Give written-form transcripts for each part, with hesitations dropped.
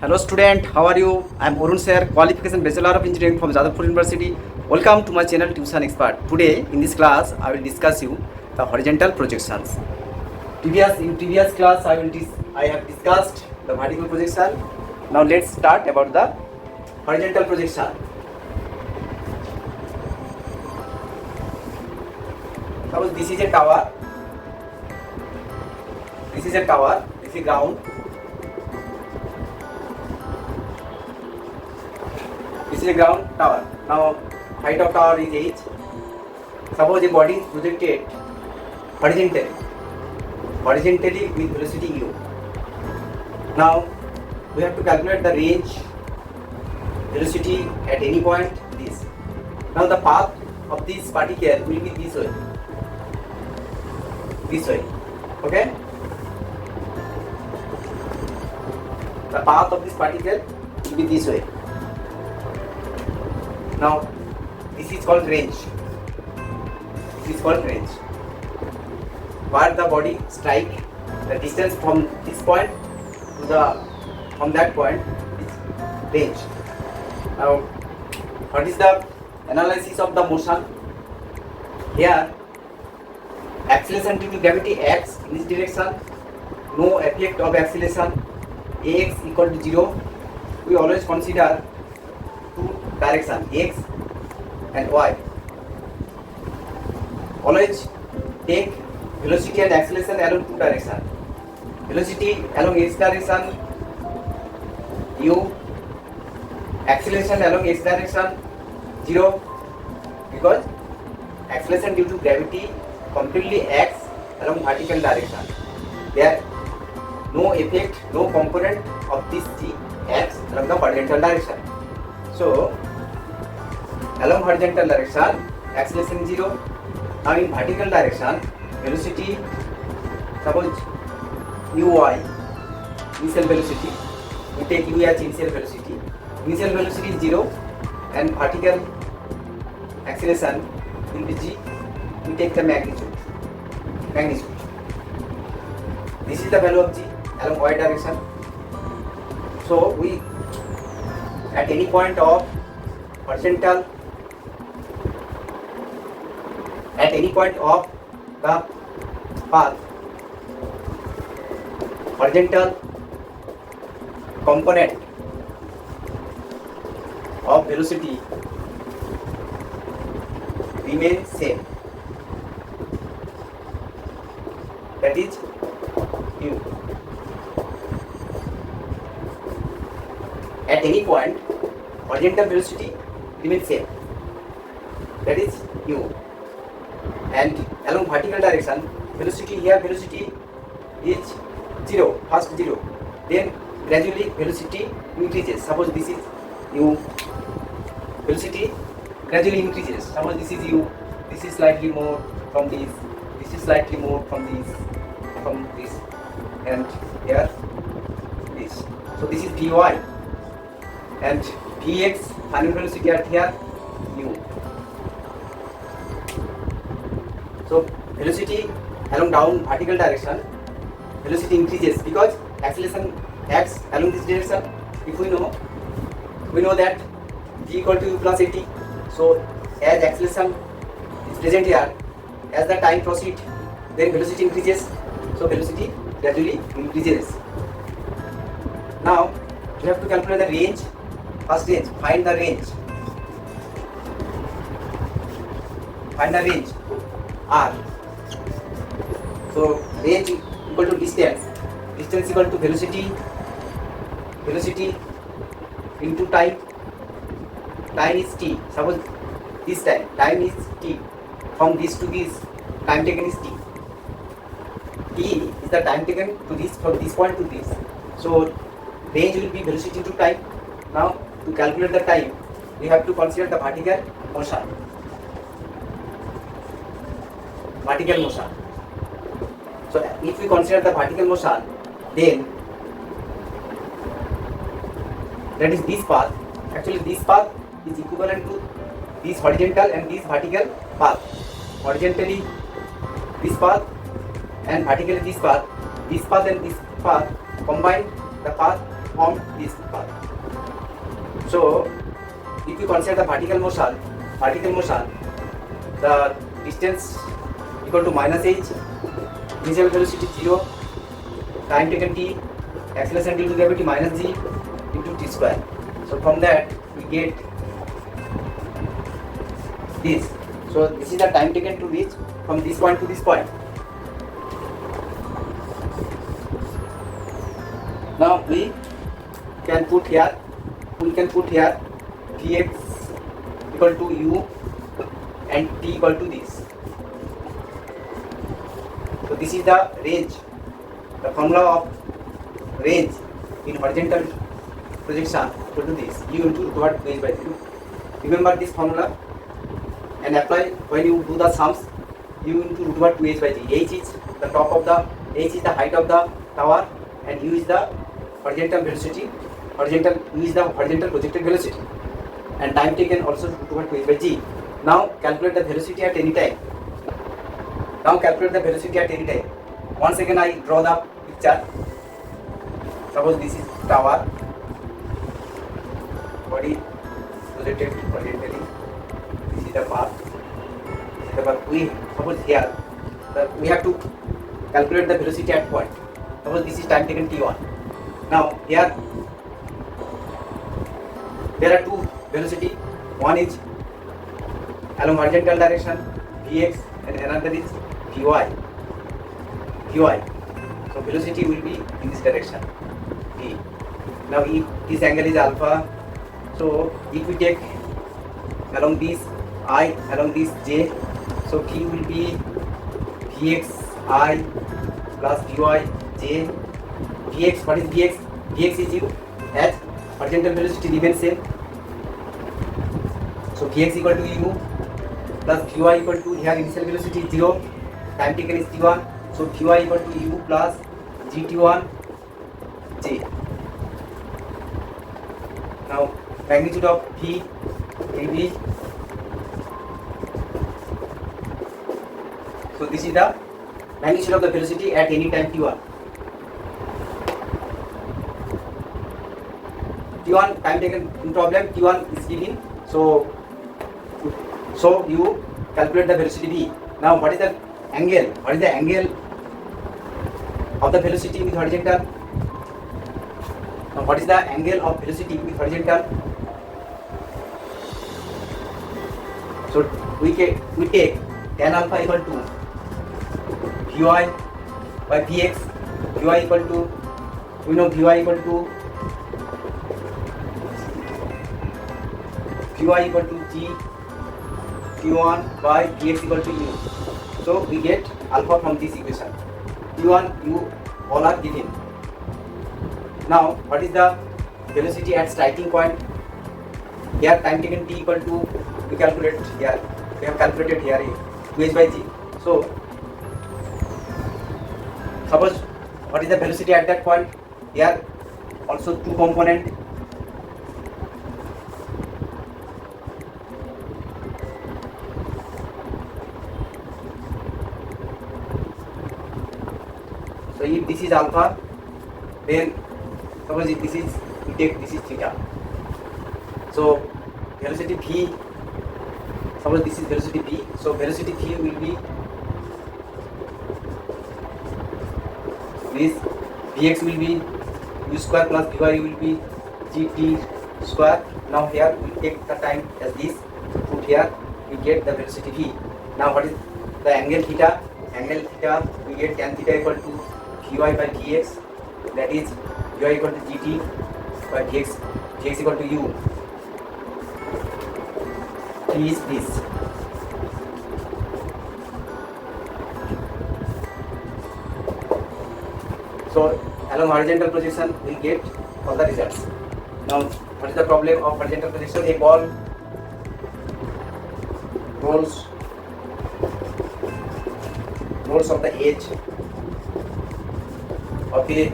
Hello student, how are you? I am Arun sir, qualification Bachelor of Engineering from Jadavpur University. Welcome to my channel Tuition Expert. Today in this class I will discuss you the horizontal projections. In previous class I have discussed the vertical projection. Now let's start about the horizontal projection. Suppose this is a tower. This is ground. This is a ground tower. Now height of tower is h. Suppose a body is projected horizontally with velocity u. Now we have to calculate the range velocity at any point this. Now the path of this particle will be this way. Okay? The path of this particle will be this way. Now this is called range. Where the body strike, the distance from this point to from that point is range. Now what is the analysis of the motion? Here acceleration due to gravity x in this direction, no effect of acceleration, ax equal to 0. We always consider two direction, x and y. Always take velocity and acceleration along two direction. Velocity along x direction u, acceleration along x direction 0, because acceleration due to gravity completely acts along vertical direction. There no effect, no component of this g acts along the horizontal direction. So along horizontal direction acceleration 0. Now in vertical direction velocity, suppose uy, initial velocity, we take u as initial velocity. Initial velocity is 0 and vertical acceleration will be g. We take the magnitude. This is the value of g along y direction. So we at any point of horizontal, at any point of the path, horizontal component of velocity remains same, that is u. At any point horizontal velocity remains same, that is u, and along vertical direction velocity is 0, first 0, then gradually velocity increases. Suppose this is u, velocity gradually increases. Suppose this is u, this is slightly more from this is slightly more from this, and here this. So this is Vy and Vx, final velocity at here u. So velocity along down vertical direction, velocity increases because acceleration acts along this direction. If we know that g equal to u plus at. So as acceleration is present here, as the time proceeds, then velocity increases. So velocity gradually increases. Now we have to calculate the range. First range, find the range r. So range equal to distance equal to velocity into time is t. Suppose this time is t, from this to this time taken is t. T is the time taken to this, from this point to this. So range will be velocity into time. Now to calculate the time we have to consider the vertical motion. So if we consider the vertical motion, then that is this path. Actually this path is equivalent to this horizontal and this vertical path. Horizontally this path and vertically this path and this path combine the path form this path. So if you consider the vertical motion, the distance equal to minus h, initial velocity 0, time taken t, acceleration due to gravity minus g into t square. So from that we get this. So this is the time taken to reach from this point to this point. Now we can put here Vx equal to u and t equal to this. So this is the range, the formula of range in horizontal projection equal to this, u into root over 2h by 3. Remember this formula and apply when you do the sums. U into root over 2h by 3. H is the height of the tower and u is the horizontal velocity. U is the horizontal projected velocity, and time taken also root over 2h by g. Now calculate the velocity at any time. Once again I draw the picture. Suppose this is tower, body projected horizontally. This is the path. We suppose here we have to calculate the velocity at point. Suppose this is time taken t1. Now here there are two velocity. One is along horizontal direction Vx and another is Vy. So velocity will be in this direction V. Now if this angle is alpha, so if we take along this I, along this j, so V will be Vx I plus Vy j. Vx, what is Vx? Vx is u, as horizontal velocity remains same. So Vx equal to u plus Vy equal to, here initial velocity is 0, time taken is t1, so Vy equal to u plus gt1 j. Now magnitude of V will be, so this is the magnitude of the velocity at any time t1. T1 time taken in problem, T1 is given, so you calculate the velocity v. Now what is the angle? Of the velocity with horizontal? Now what is the angle of velocity with horizontal? So we take tan alpha equal to Vy by Vx. Vy equal to, we know Vy equal to G T1 by Vx equal to u. So we get alpha from this equation. T1, u all are given. Now what is the velocity at striking point? Here time taken t equal to, we have calculated here 2h by g. So suppose what is the velocity at that point? Here also two component. So if this is alpha, then suppose if this is, we take this is theta. So velocity v, suppose this is velocity v, so velocity v will be this, Vx will be u square plus Vy will be gt square. Now here we take the time as this, put here, we get the velocity v. Now what is the angle theta? We get tan theta equal to Vy by Vx, that is Vy equal to gt by Vx equal to u. T is this. So along horizontal projection we get all the results. Now what is the problem of horizontal projection? A ball rolls of the edge of a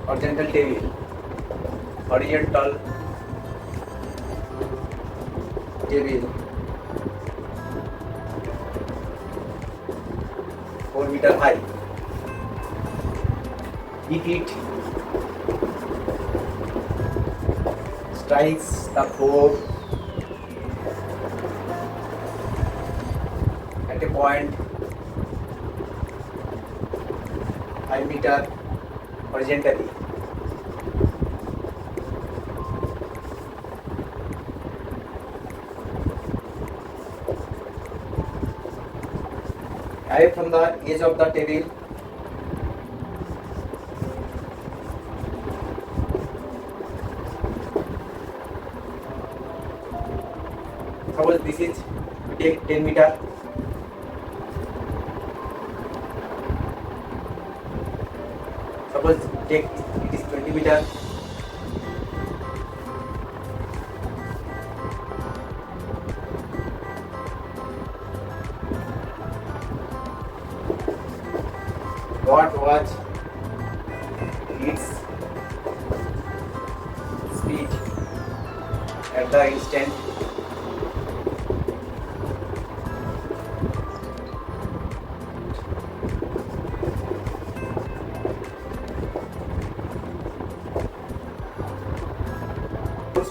horizontal table, 4 meter high. If it strikes the floor at a point 5 meter horizontally. Away from the edge of the table, suppose this is take 10 meter, suppose take it is 20 meter, what was its speed at the instant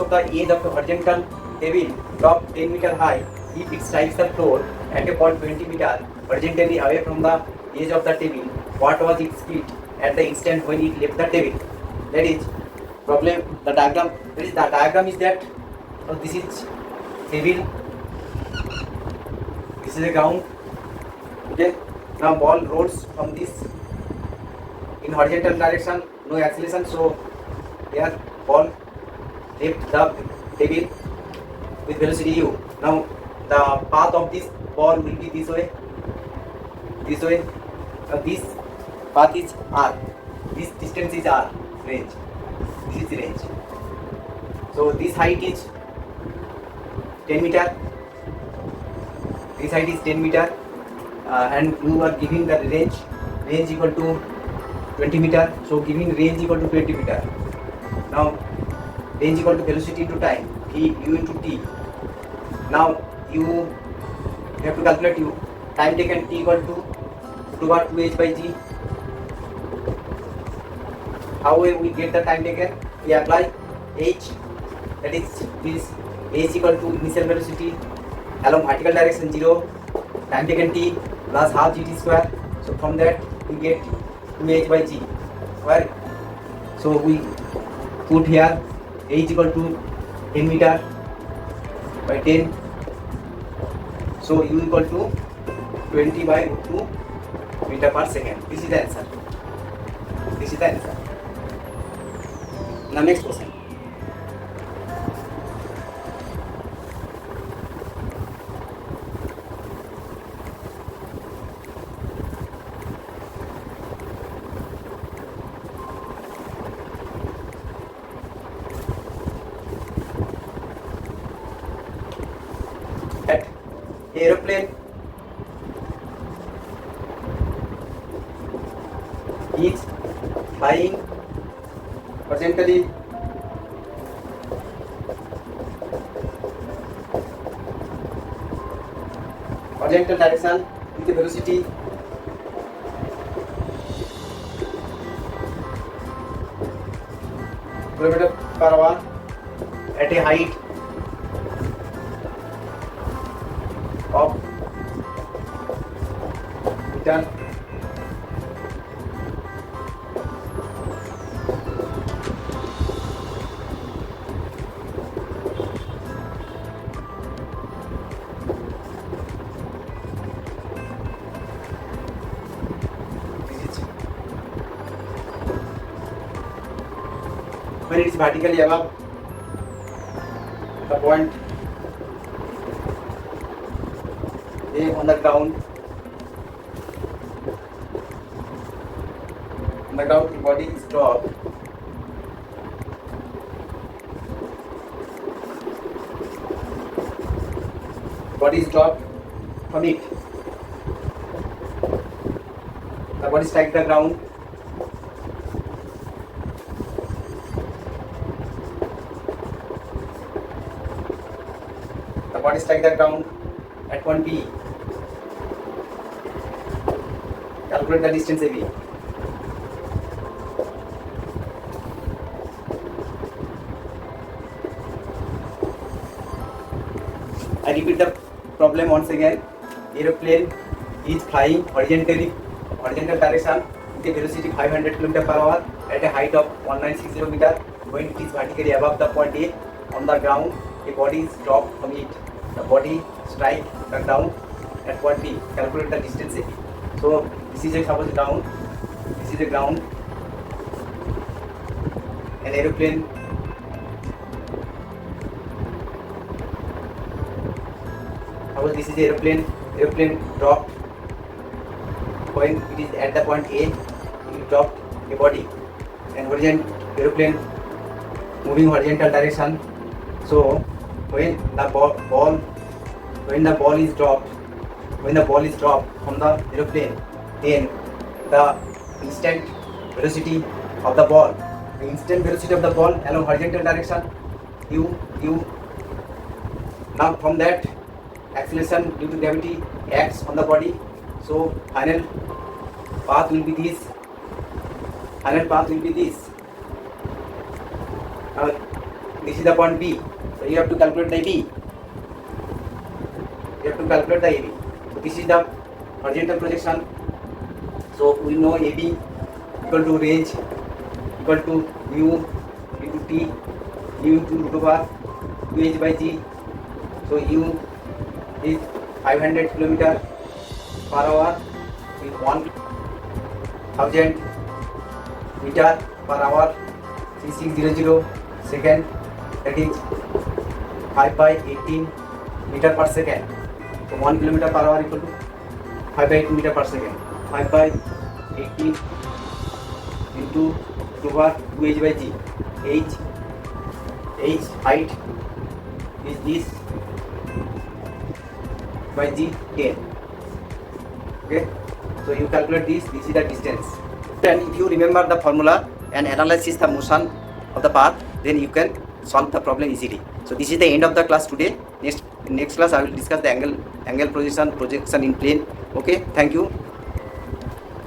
of the edge of the horizontal table drop 10 meter high if it strikes the floor at a point 20 meter horizontally away from the edge of the table. What was its speed at the instant when it left the table? That is problem. The diagram. That is the diagram is that this is table. This is a ground. Okay. Now ball rolls from this in horizontal direction. No acceleration. So here ball left the table with velocity u. Now the path of this ball will be this way. This way. This path is r. This distance is r. Range. This is the range. So this height is 10 meter. This height is 10 meter, and you are giving the range. Range equal to 20 meter. So giving range equal to 20 meter. Now range equal to velocity into time, v u into t. Now you have to calculate u. Time taken t equal to 2h by g. How will we get the time taken? We apply h, that is this h equal to initial velocity along vertical direction 0, time taken t plus half gt square. So from that we get 2h by g. Where? So we put here h equal to 10 meter by 10. So u equal to 20 by 2 meter per second. This is the answer. This is the answer. Now next question. At aeroplane is flying horizontally horizontal direction with the velocity kilometer per hour at a height of meter. When it is vertically above the point A on the ground, the body is dropped. Body is dropped from it. The body strikes the ground. The body strikes the ground at point B. Calculate the distance AB. I repeat the problem once again. Aeroplane is flying horizontal direction with a velocity 500 km per hour at a height of 1960 meter. When it is vertically above the point A on the ground, a body is dropped from it. The body strike the ground at point B. Calculate the distance AB. So this is a suppose ground. This is the ground. An aeroplane suppose this is the aeroplane dropped when it is at the point A. It dropped a body and aeroplane moving horizontal direction. So when the ball is dropped from the aeroplane, then the instant velocity of the ball along horizontal direction u. Now from that, acceleration due to gravity acts on the body. So final path will be this. This is the point B. So you have to calculate the AB. So this is the horizontal projection. So we know AB equal to range equal to mu into T, u into root over 2h by g. So u is 500 km per hour with 1000 meter per hour, 3600 second, that is 5 by 18 meter per second. So 1 km per hour equal to 5 by 18 meter per second. 5 by 18 into over 2h by g. H height is this by g 10. Okay, so you calculate this is the distance. And if you remember the formula and analyze the motion of the path, then you can solve the problem easily. So this is the end of the class today. Next class I will discuss the angle projection in plane. Okay, thank you.